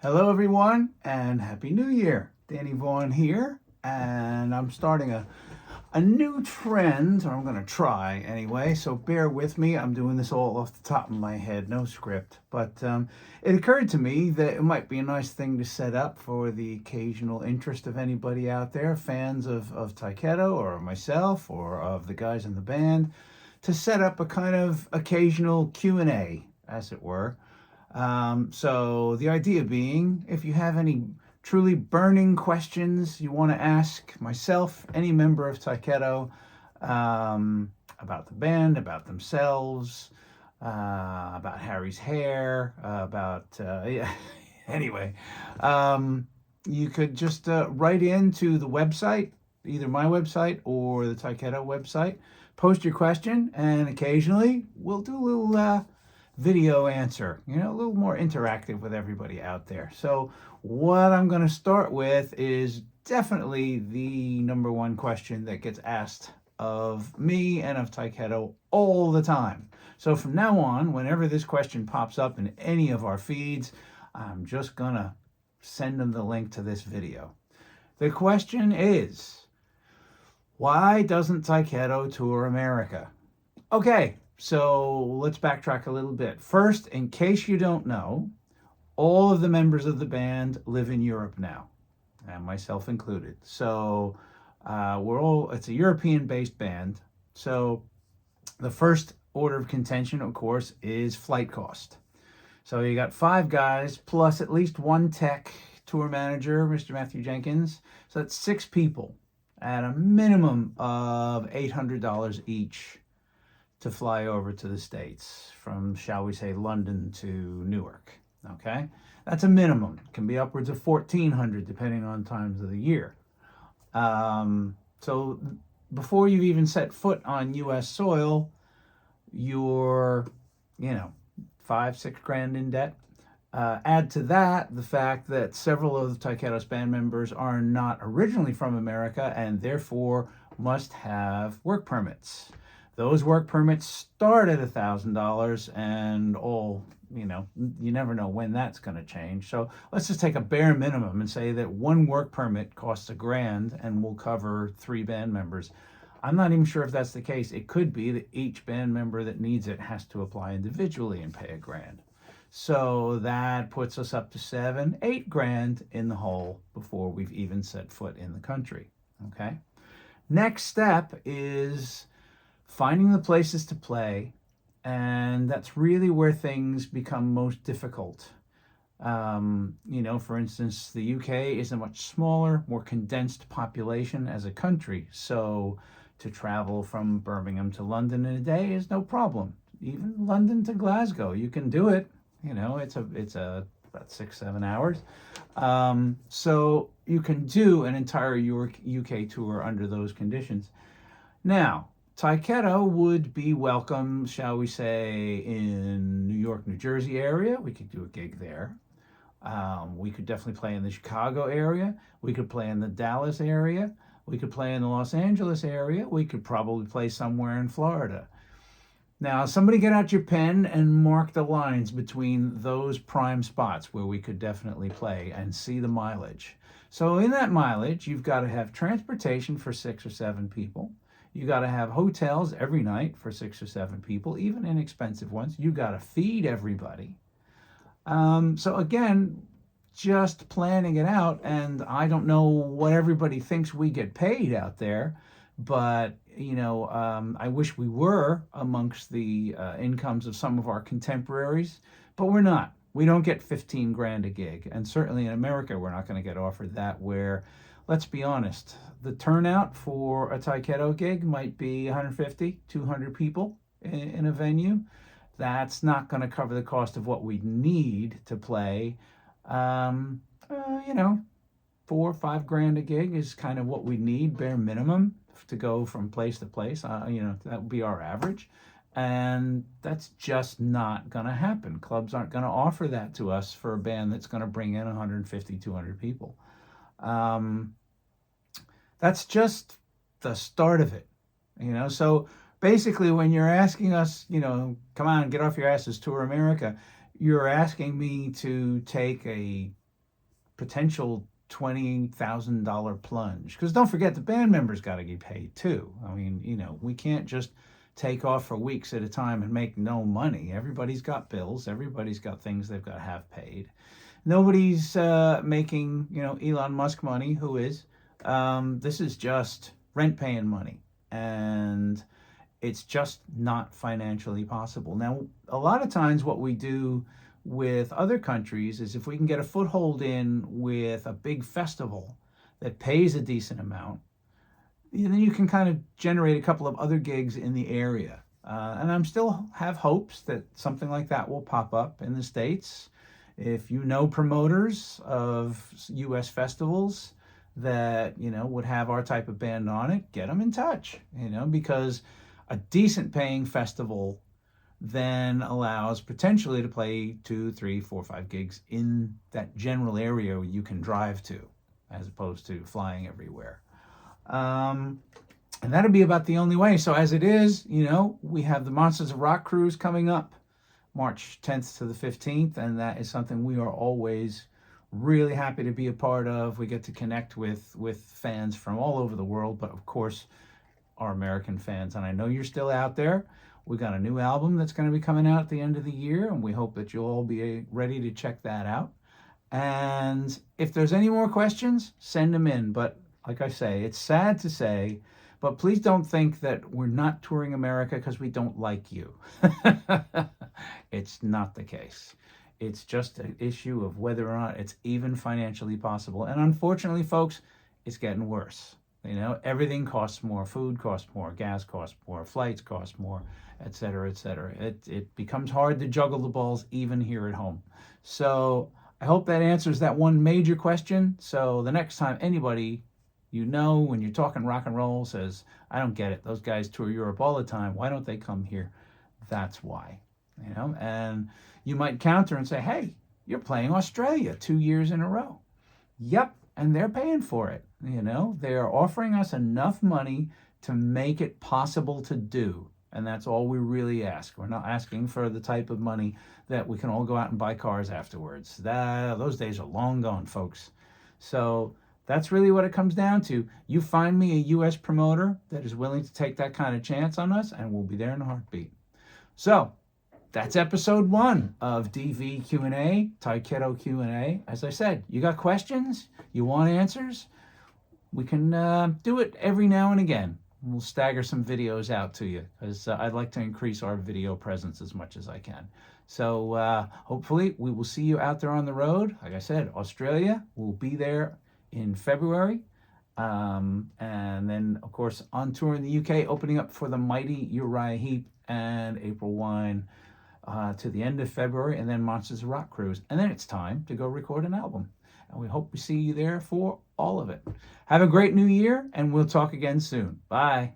Hello, everyone, and Happy New Year. Danny Vaughn here, and I'm starting a new trend, or I'm going to try anyway, so bear with me. I'm doing this all off the top of my head, no script. But it occurred to me that it might be a nice thing to set up for the occasional interest of anybody out there, fans of Tyketto or myself or of the guys in the band, to set up a kind of occasional Q&A, as it were. So the idea being, if you have any truly burning questions you want to ask myself, any member of Tyketto, about the band, about themselves, about Harry's hair, yeah. Anyway, you could just write into the website, either my website or the Tyketto website, post your question, and occasionally we'll do a little video answer, a little more interactive with everybody out there. So what I'm going to start with is definitely the number one question that gets asked of me and of Tyketto all the time. So from now on, whenever this question pops up in any of our feeds, I'm just going to send them the link to this video. The question is, why doesn't Tyketto tour America? Okay, so let's backtrack a little bit. First, in case you don't know, all of the members of the band live in Europe now, and myself included. So it's a European-based band. So the first order of contention, of course, is flight cost. So you got 5 guys plus at least one tech tour manager, Mr. Matthew Jenkins. So that's 6 people at a minimum of $800 each to fly over to the States from, shall we say, London to Newark. Okay, that's a minimum. It can be upwards of $1,400 depending on times of the year. So before you've even set foot on U.S. soil, you're, $5-6 in debt. Add to that the fact that several of Tyketto's band members are not originally from America and therefore must have work permits. Those work permits start at $1,000 and you never know when that's going to change. So let's just take a bare minimum and say that one work permit costs $1,000 and will cover 3 band members. I'm not even sure if that's the case. It could be that each band member that needs it has to apply individually and pay $1,000. So that puts us up to $7-8 in the hole before we've even set foot in the country. Okay. Next step is finding the places to play, and that's really where things become most difficult. For instance, the UK is a much smaller, more condensed population as a country, so to travel from Birmingham to London in a day is no problem. Even London to Glasgow, you can do it. It's about 6-7 hours. So you can do an entire UK tour under those conditions. Now, Tyketto would be welcome, shall we say, in New York, New Jersey area. We could do a gig there. We could definitely play in the Chicago area. We could play in the Dallas area. We could play in the Los Angeles area. We could probably play somewhere in Florida. Now, somebody get out your pen and mark the lines between those prime spots where we could definitely play and see the mileage. So in that mileage, you've got to have transportation for 6 or 7 people. You got to have hotels every night for 6 or 7 people, even inexpensive ones. You got to feed everybody. So again, just planning it out, and I don't know what everybody thinks we get paid out there, but I wish we were amongst the incomes of some of our contemporaries, but we're not. We don't get $15,000 a gig, and certainly in America, we're not going to get offered that. Where, let's be honest, the turnout for a Tyketto gig might be 150, 200 people in a venue. That's not going to cover the cost of what we need to play. $4 or $5,000 a gig is kind of what we need, bare minimum, to go from place to place. That would be our average. And that's just not going to happen. Clubs aren't going to offer that to us for a band that's going to bring in 150, 200 people. That's just the start of it, So basically, when you're asking us, come on, get off your asses, tour America, you're asking me to take a potential $20,000 plunge. Because don't forget, the band members got to get paid too. I mean, we can't just take off for weeks at a time and make no money. Everybody's got bills. Everybody's got things they've got to have paid. Nobody's making, Elon Musk money. Who is? This is just rent paying money. And it's just not financially possible. Now, a lot of times what we do with other countries is if we can get a foothold in with a big festival that pays a decent amount, then you can kind of generate a couple of other gigs in the area. And I'm still have hopes that something like that will pop up in the States. If you know promoters of U.S. festivals that, would have our type of band on it, get them in touch, because a decent paying festival then allows potentially to play 2, 3, 4, 5 gigs in that general area you can drive to, as opposed to flying everywhere. And that'll be about the only way. So as it is, we have the Monsters of Rock cruise coming up March 10th to the 15th, and that is something we are always really happy to be a part of. We get to connect with fans from all over the world, but of course our American fans. And I know you're still out there. We got a new album that's going to be coming out at the end of the year, and we hope that you'll all be ready to check that out. And if there's any more questions, send them in. But like I say, it's sad to say, but please don't think that we're not touring America because we don't like you. It's not the case. It's just an issue of whether or not it's even financially possible. And unfortunately, folks, it's getting worse. Everything costs more. Food costs more. Gas costs more. Flights cost more, et cetera, et cetera. It becomes hard to juggle the balls even here at home. So I hope that answers that one major question. So the next time anybody when you're talking rock and roll says, I don't get it. Those guys tour Europe all the time. Why don't they come here? That's why. And you might counter and say, hey, you're playing Australia 2 years in a row. Yep. And they're paying for it. They are offering us enough money to make it possible to do. And that's all we really ask. We're not asking for the type of money that we can all go out and buy cars afterwards. Those days are long gone, folks. So that's really what it comes down to. You find me a U.S. promoter that is willing to take that kind of chance on us, and we'll be there in a heartbeat. So that's episode 1 of DV Q&A, Tyketto Q&A. As I said, you got questions? You want answers? We can do it every now and again. We'll stagger some videos out to you because I'd like to increase our video presence as much as I can. So hopefully we will see you out there on the road. Like I said, Australia will be there in February. And then, of course, on tour in the UK, opening up for the mighty Uriah Heep and April Wine to the end of February, and then Monsters of Rock cruise. And then it's time to go record an album. And we hope we see you there for all of it. Have a great new year, and we'll talk again soon. Bye.